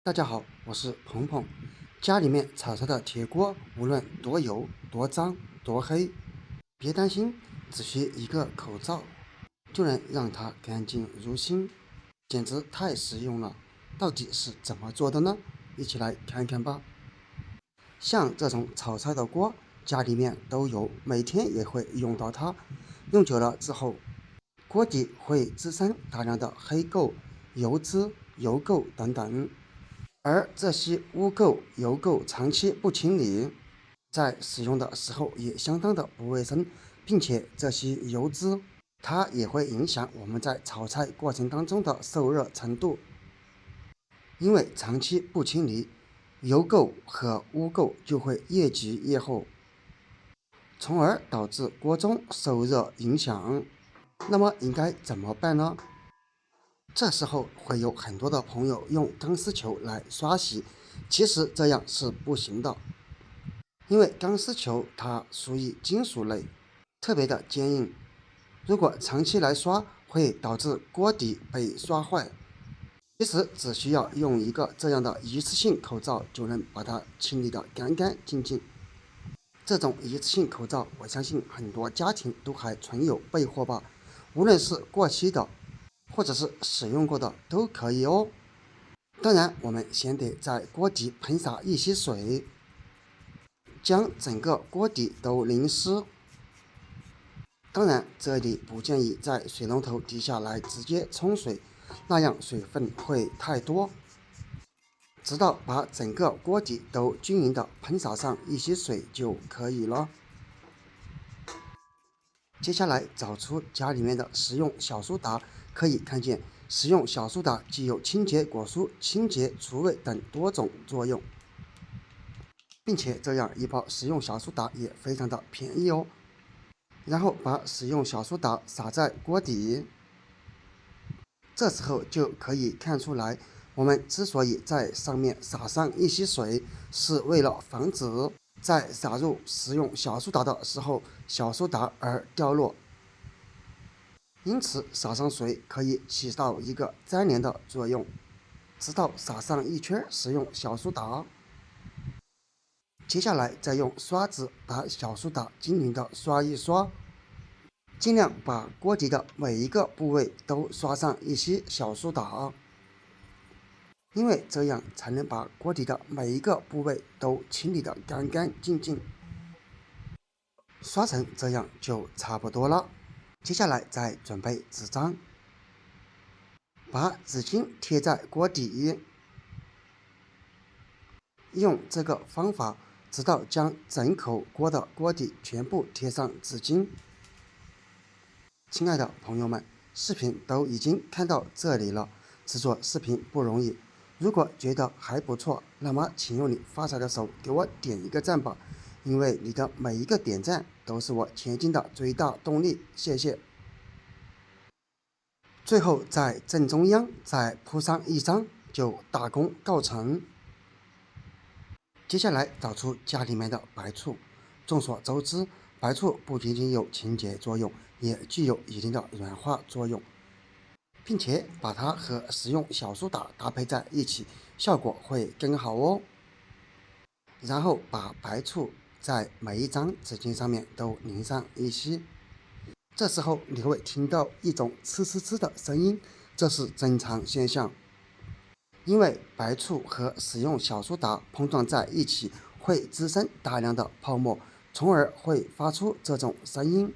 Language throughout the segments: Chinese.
大家好，我是鹏鹏。家里面炒菜的铁锅，无论多油、多脏、多黑，别担心，只需一个口罩，就能让它干净如新，简直太实用了。到底是怎么做的呢？一起来看看吧。像这种炒菜的锅，家里面都有，每天也会用到它。用久了之后，锅底会滋生大量的黑垢、油脂、油垢等等。而这些污垢、油垢长期不清理，在使用的时候也相当的不卫生，并且这些油脂它也会影响我们在炒菜过程当中的受热程度，因为长期不清理，油垢和污垢就会越积越厚，从而导致锅中受热影响。那么应该怎么办呢？这时候会有很多的朋友用钢丝球来刷洗，其实这样是不行的，因为钢丝球它属于金属类，特别的坚硬，如果长期来刷，会导致锅底被刷坏。其实只需要用一个这样的一次性口罩就能把它清理得干干净净。这种一次性口罩，我相信很多家庭都还存有备货吧，无论是过期的，或者是使用过的都可以哦。当然，我们先得在锅底喷洒一些水，将整个锅底都淋湿。当然，这里不建议在水龙头底下来直接冲水，那样水分会太多。直到把整个锅底都均匀的喷洒上一些水就可以了。接下来找出家里面的食用小苏打，可以看见食用小苏打既有清洁果蔬、清洁除味等多种作用，并且这样一包食用小苏打也非常的便宜哦。然后把食用小苏打撒在锅底，这时候就可以看出来，我们之所以在上面撒上一些水，是为了防止在撒入食用小苏打的时候，小苏打而掉落。因此，撒上水可以起到一个粘连的作用，直到撒上一圈食用小苏打。接下来再用刷子把小苏打均匀的刷一刷，尽量把锅底的每一个部位都刷上一些小苏打，因为这样才能把锅底的每一个部位都清理得干干净净。刷成这样就差不多了。接下来再准备纸张，把纸巾贴在锅底，用这个方法直到将整口锅的锅底全部贴上纸巾。亲爱的朋友们，视频都已经看到这里了，制作视频不容易，如果觉得还不错，那么请用你发财的手给我点一个赞吧，因为你的每一个点赞都是我前进的最大动力，谢谢。最后在正中央再铺上一张，就大功告成。接下来找出家里面的白醋。众所周知，白醋不仅仅有清洁作用，也具有一定的软化作用，并且把它和食用小苏打搭配在一起，效果会更好哦。然后把白醋在每一张纸巾上面都淋上一些，这时候你会听到一种呲呲呲的声音，这是正常现象。因为白醋和使用小苏打碰撞在一起，会滋生大量的泡沫，从而会发出这种声音。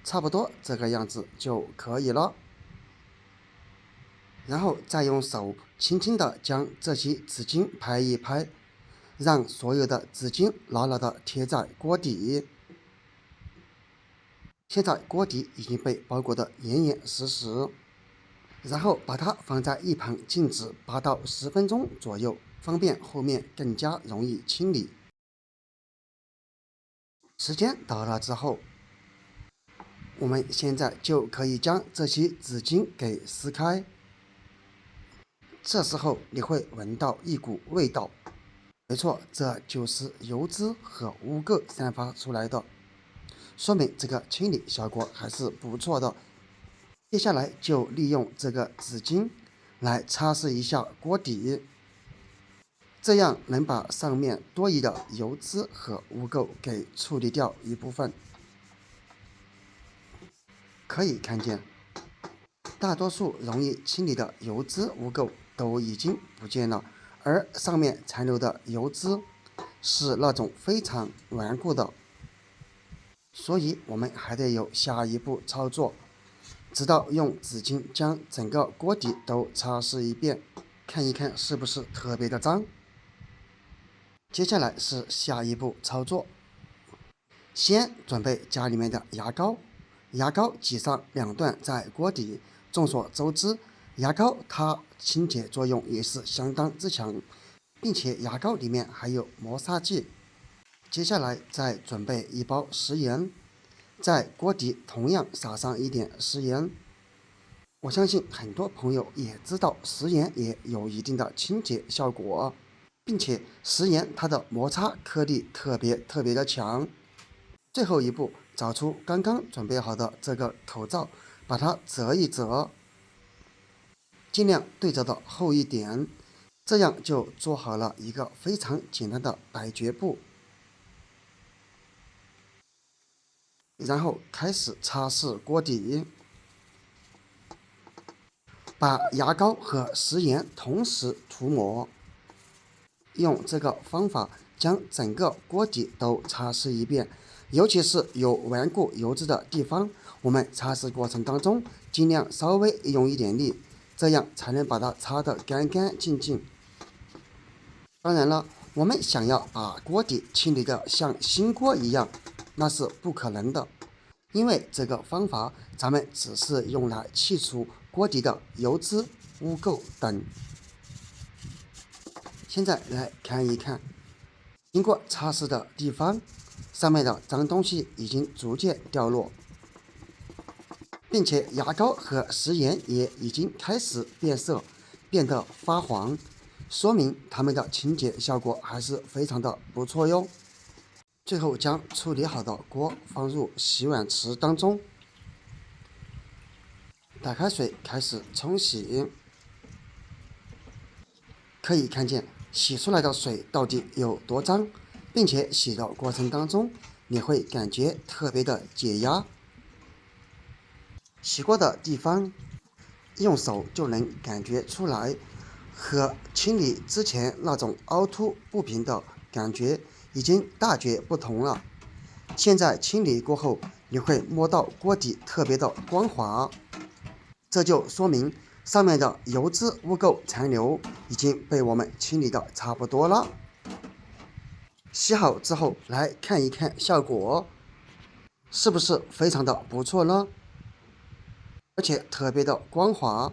差不多这个样子就可以了。然后再用手轻轻地将这些纸巾拍一拍，让所有的纸巾牢牢地贴在锅底。现在锅底已经被包裹得严严实实。然后把它放在一旁静止8到10分钟左右，方便后面更加容易清理。时间到了之后，我们现在就可以将这些纸巾给撕开。这时候你会闻到一股味道，没错，这就是油脂和污垢散发出来的，说明这个清理效果还是不错的。接下来就利用这个纸巾，来擦拭一下锅底，这样能把上面多余的油脂和污垢给处理掉一部分。可以看见，大多数容易清理的油脂污垢都已经不见了，而上面残留的油脂是那种非常顽固的，所以我们还得有下一步操作，直到用纸巾将整个锅底都擦拭一遍，看一看是不是特别的脏。接下来是下一步操作，先准备家里面的牙膏，牙膏挤上2段在锅底。众所周知，牙膏它清洁作用也是相当之强，并且牙膏里面还有磨砂剂。接下来再准备1包食盐，在锅底同样撒上一点食盐。我相信很多朋友也知道，食盐也有一定的清洁效果，并且食盐它的摩擦颗粒特别的强。最后一步，找出刚刚准备好的这个口罩，把它折一折，尽量对折的厚一点，这样就做好了一个非常简单的摆绝步。然后开始擦拭锅底，把牙膏和食盐同时涂抹，用这个方法将整个锅底都擦拭一遍。尤其是有顽固油脂的地方，我们擦拭过程当中尽量稍微用一点力，这样才能把它擦得干干净净。当然了，我们想要把锅底清理得像新锅一样，那是不可能的，因为这个方法咱们只是用来去除锅底的油脂、污垢等。现在来看一看，经过擦拭的地方，上面的脏东西已经逐渐掉落，并且牙膏和食盐也已经开始变色，变得发黄，说明它们的清洁效果还是非常的不错哟。最后将处理好的锅放入洗碗池当中，打开水开始冲洗。可以看见洗出来的水到底有多脏，并且洗的过程当中你会感觉特别的解压。洗过的地方用手就能感觉出来，和清理之前那种凹凸不平的感觉已经大绝不同了。现在清理过后，你会摸到锅底特别的光滑，这就说明上面的油脂污垢残留已经被我们清理的差不多了。洗好之后来看一看效果，是不是非常的不错呢？而且特别的光滑。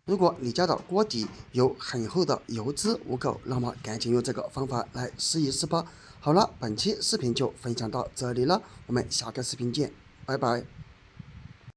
如果你家的锅底有很厚的油脂污垢，那么赶紧用这个方法来试一试吧。好了，本期视频就分享到这里了，我们下个视频见，拜拜。